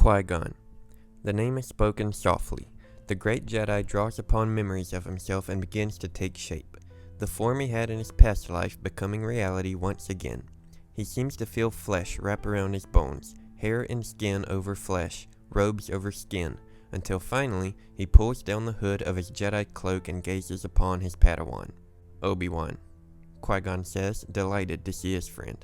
Qui Gon. The name is spoken softly. The great Jedi draws upon memories of himself and begins to take shape, the form he had in his past life becoming reality once again. He seems to feel flesh wrap around his bones, hair and skin over flesh, robes over skin, until finally he pulls down the hood of his Jedi cloak and gazes upon his Padawan. Obi Wan, Qui-Gon says, delighted to see his friend.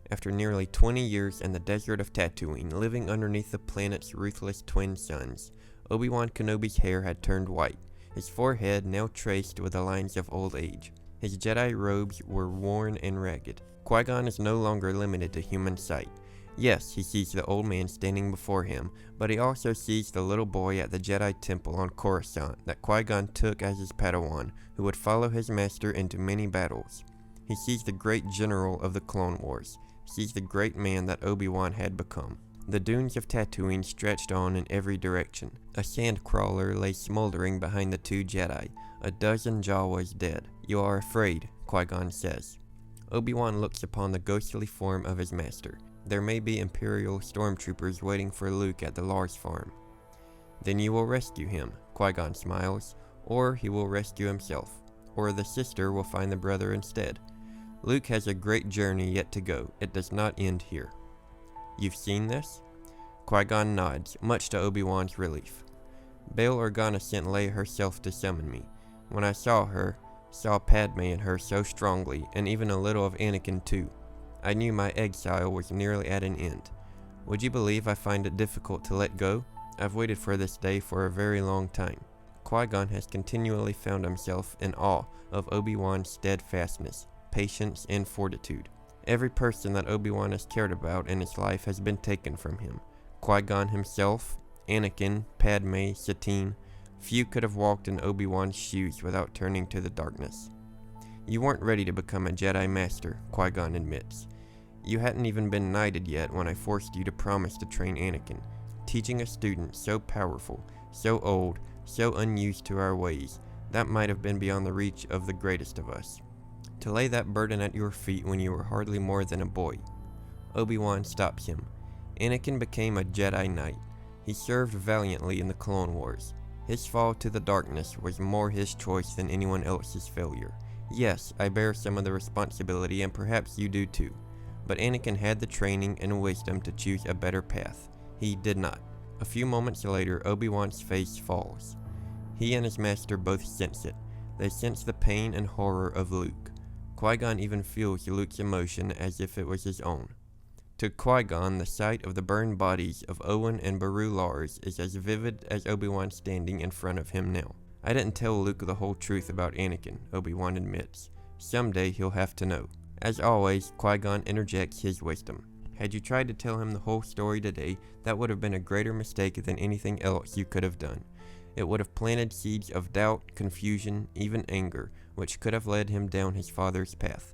After nearly 20 years in the desert of Tatooine, living underneath the planet's ruthless twin suns, Obi Wan Kenobi's hair had turned white, his forehead now traced with the lines of old age. His Jedi robes were worn and ragged. Qui-Gon is no longer limited to human sight. Yes, he sees the old man standing before him, but he also sees the little boy at the Jedi Temple on Coruscant that Qui-Gon took as his Padawan, who would follow his master into many battles. He sees the great general of the Clone Wars, sees the great man that Obi-Wan had become. The dunes of Tatooine stretched on in every direction. A sand crawler lay smoldering behind the two Jedi. A dozen Jawas dead. "You are afraid," Qui-Gon says. Obi-Wan looks upon the ghostly form of his master. There may be Imperial stormtroopers waiting for Luke at the Lars farm. "Then you will rescue him," Qui-Gon smiles, "or he will rescue himself, or the sister will find the brother instead. Luke has a great journey yet to go. It does not end here." "You've seen this?" Qui-Gon nods, much to Obi-Wan's relief. "Bail Organa sent Leia herself to summon me. When I saw Padme in her so strongly, and even a little of Anakin too, I knew my exile was nearly at an end. Would you believe I find it difficult to let go? I've waited for this day for a very long time." Qui-Gon has continually found himself in awe of Obi-Wan's steadfastness, patience, and fortitude. Every person that Obi-Wan has cared about in his life has been taken from him. Qui-Gon himself, Anakin, Padme, Satine. Few could have walked in Obi-Wan's shoes without turning to the darkness. "You weren't ready to become a Jedi Master," Qui-Gon admits. "You hadn't even been knighted yet when I forced you to promise to train Anakin. Teaching a student so powerful, so old, so unused to our ways, that might have been beyond the reach of the greatest of us. To lay that burden at your feet when you were hardly more than a boy." Obi-Wan stops him. "Anakin became a Jedi Knight. He served valiantly in the Clone Wars. His fall to the darkness was more his choice than anyone else's failure. Yes, I bear some of the responsibility, and perhaps you do too. But Anakin had the training and wisdom to choose a better path. He did not." A few moments later, Obi-Wan's face falls. He and his master both sense it. They sense the pain and horror of Luke. Qui-Gon even feels Luke's emotion as if it was his own. To Qui-Gon, the sight of the burned bodies of Owen and Beru Lars is as vivid as Obi-Wan standing in front of him now. "I didn't tell Luke the whole truth about Anakin," Obi-Wan admits. "Someday he'll have to know." As always, Qui-Gon interjects his wisdom. "Had you tried to tell him the whole story today, that would have been a greater mistake than anything else you could have done. It would have planted seeds of doubt, confusion, even anger, which could have led him down his father's path."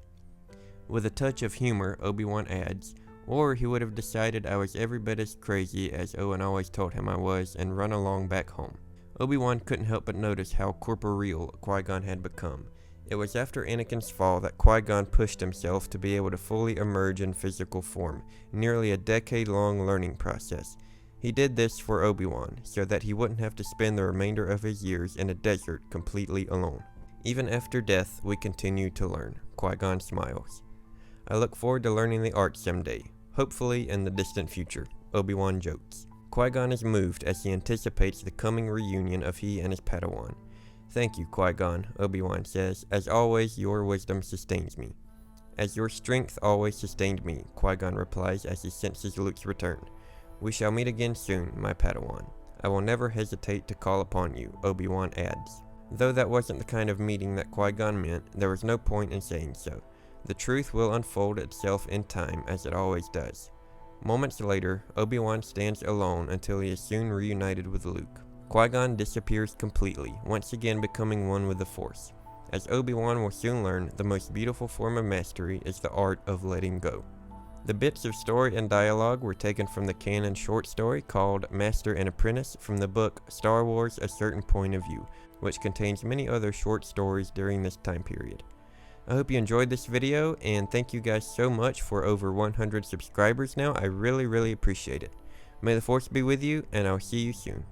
With a touch of humor, Obi-Wan adds, "Or he would have decided I was every bit as crazy as Owen always told him I was and run along back home." Obi-Wan couldn't help but notice how corporeal Qui-Gon had become. It was after Anakin's fall that Qui-Gon pushed himself to be able to fully emerge in physical form, nearly a decade-long learning process. He did this for Obi-Wan, so that he wouldn't have to spend the remainder of his years in a desert completely alone. "Even after death, we continue to learn," Qui-Gon smiles. "I look forward to learning the art someday, hopefully in the distant future," Obi-Wan jokes. Qui-Gon is moved as he anticipates the coming reunion of he and his Padawan. "Thank you, Qui-Gon," Obi-Wan says. "As always, your wisdom sustains me." "As your strength always sustained me," Qui-Gon replies as he senses Luke's return. "We shall meet again soon, my Padawan. I will never hesitate to call upon you," Obi-Wan adds. Though that wasn't the kind of meeting that Qui-Gon meant, there was no point in saying so. The truth will unfold itself in time, as it always does. Moments later, Obi-Wan stands alone until he is soon reunited with Luke. Qui-Gon disappears completely, once again becoming one with the Force. As Obi-Wan will soon learn, the most beautiful form of mastery is the art of letting go. The bits of story and dialogue were taken from the Canon short story called Master and Apprentice from the book Star Wars: A Certain Point of View, which contains many other short stories during this time period. I hope you enjoyed this video, and thank you guys so much for over 100 subscribers now. I really appreciate it. May the Force be with you, and I'll see you soon.